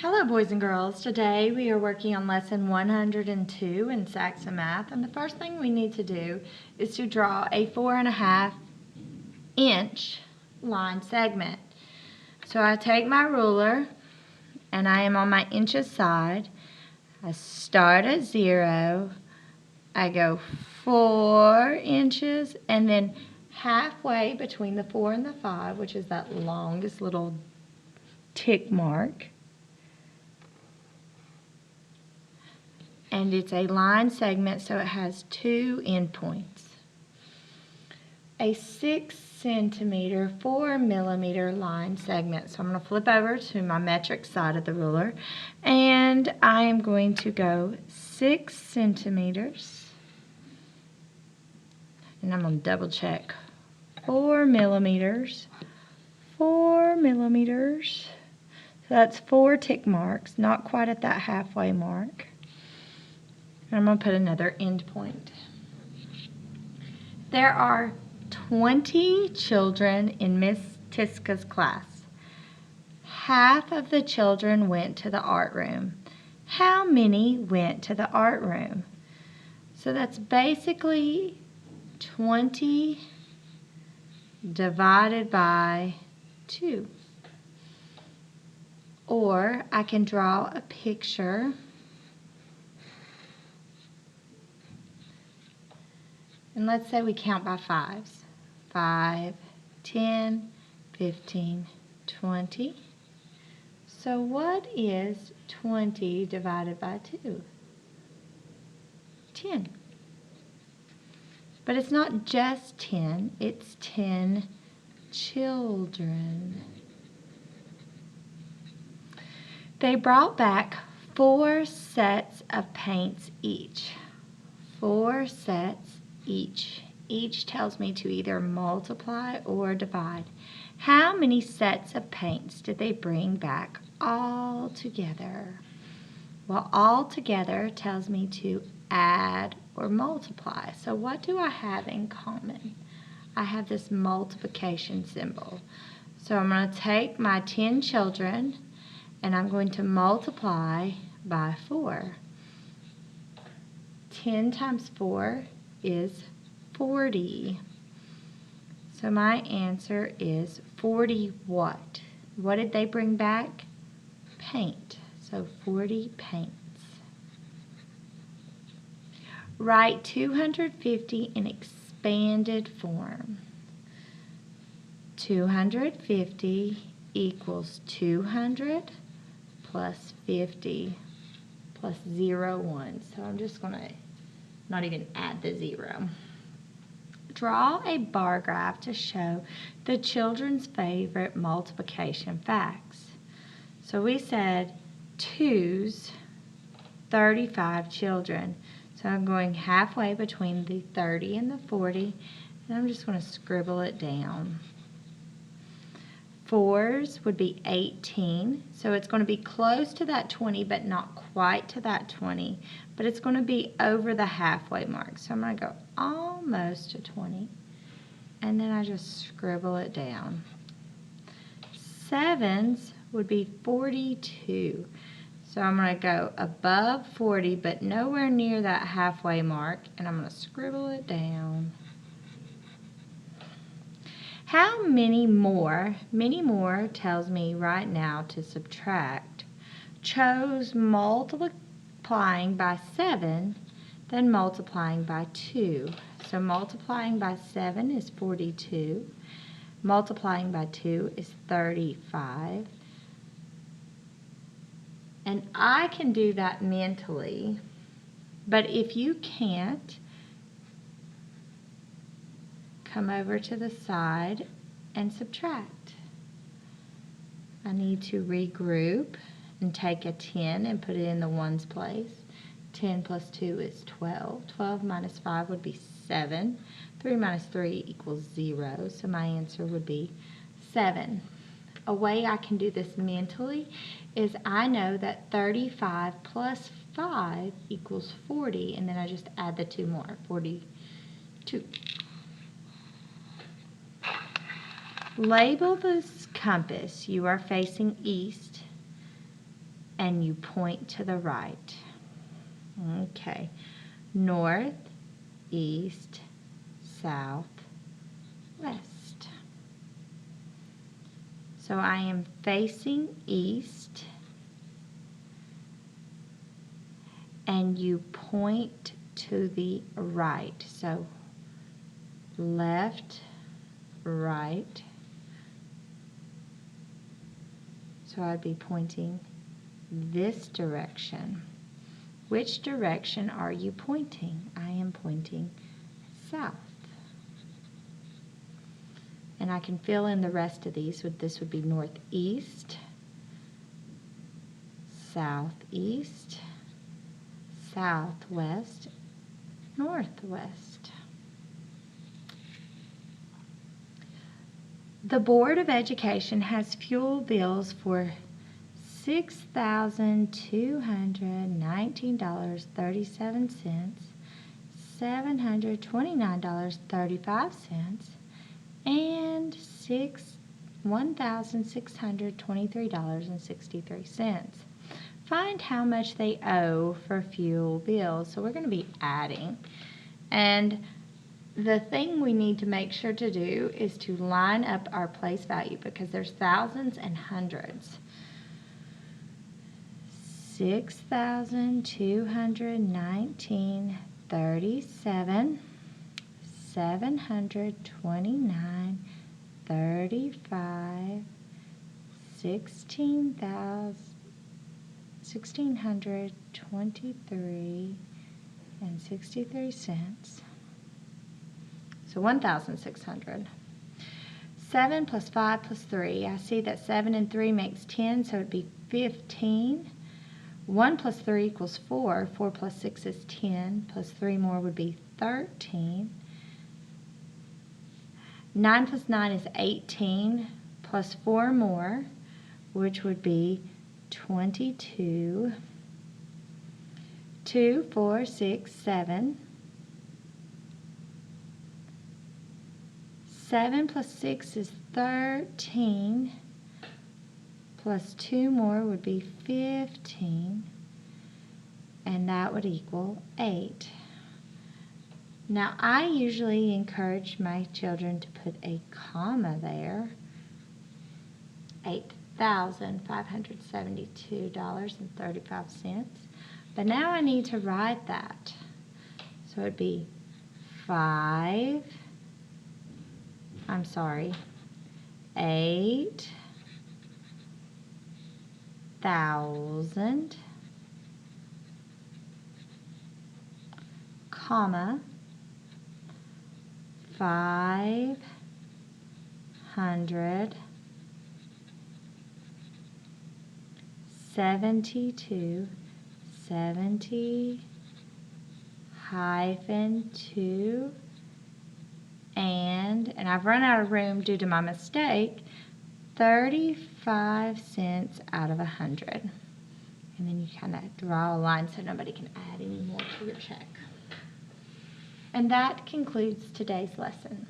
Hello boys and girls. Today we are working on lesson 102 in Saxon math, and the first thing we need to do is to draw a 4.5 inch line segment. So I take my ruler and I am on my inches side. I start at 0, I go 4 inches, and then halfway between the 4 and the 5, which is that longest little tick mark, and it's a line segment, so it has 2 endpoints. A 6 centimeter, 4 millimeter line segment. So I'm going to flip over to my metric side of the ruler, and I am going to go 6 centimeters, and I'm going to double check. 4 millimeters, 4 millimeters. So that's 4 tick marks, not quite at that halfway mark. I'm going to put another end point. There are 20 children in Miss Tiska's class. Half of the children went to the art room. How many went to the art room? So that's basically 20 divided by 2. Or I can draw a picture . And let's say we count by 5s. 5, 10, 15, 20. So what is 20 divided by 2? 10. But it's not just 10, it's 10 children. They brought back 4 sets of paints each. 4 sets each. Each tells me to either multiply or divide. How many sets of paints did they bring back all together? Well, all together tells me to add or multiply. So what do I have in common? I have this multiplication symbol. So I'm going to take my 10 children and I'm going to multiply by 4. 10 times 4 is 40. So my answer is 40 what? What did they bring back? Paint. So 40 paints. Write 250 in expanded form. 250 equals 200 plus 50 plus 0, 1. So I'm just going to not even add the 0. Draw a bar graph to show the children's favorite multiplication facts. So we said 2's 35 children. So I'm going halfway between the 30 and the 40, and I'm just going to scribble it down. 4's would be 18, so it's going to be close to that 20, but not quite to that 20, but it's going to be over the halfway mark. So I'm going to go almost to 20, and then I just scribble it down. 7's would be 42, so I'm going to go above 40, but nowhere near that halfway mark, and I'm going to scribble it down. How many more? Many more tells me right now to subtract. Chose multiplying by 7 than multiplying by 2. So multiplying by 7 is 42. Multiplying by 2 is 35. And I can do that mentally, but if you can't, come over to the side and subtract. I need to regroup and take a 10 and put it in the ones place. 10 plus 2 is 12. 12 minus 5 would be 7. 3 minus 3 equals 0, so my answer would be 7. A way I can do this mentally is I know that 35 plus 5 equals 40, and then I just add the 2 more, 42. Label this compass. You are facing east. and you point to the right. Okay, north, east, south, west. So I am facing east, and you point to the right. So left, right. So I'd be pointing this direction. Which direction are you pointing? I am pointing south. And I can fill in the rest of these. This would be northeast, southeast, southwest, northwest. The Board of Education has fuel bills for $6,219.37, $729.35, and $1,623.63. Find how much they owe for fuel bills. So we're going to be adding. And the thing we need to make sure to do is to line up our place value because there's thousands and hundreds. 6,219.37, 729.35, 1,623 and 63 cents. So 1,600. 7 plus 5 plus 3. I see that 7 and 3 makes 10, so it'd be 15. 1 plus 3 equals 4. 4 plus 6 is 10. Plus 3 more would be 13. 9 plus 9 is 18. Plus 4 more, which would be 22. 2, 4, 6, 7. 7 plus 6 is 13. Plus 2 more would be 15. And that would equal 8. Now, I usually encourage my children to put a comma there. $8,572.35. But now I need to write that. So it'd be 8,000, comma, 500, 72, 70, hyphen 2, and I've run out of room due to my mistake, 35 cents out of 100. And then you kind of draw a line so nobody can add any more to your check. And that concludes today's lesson.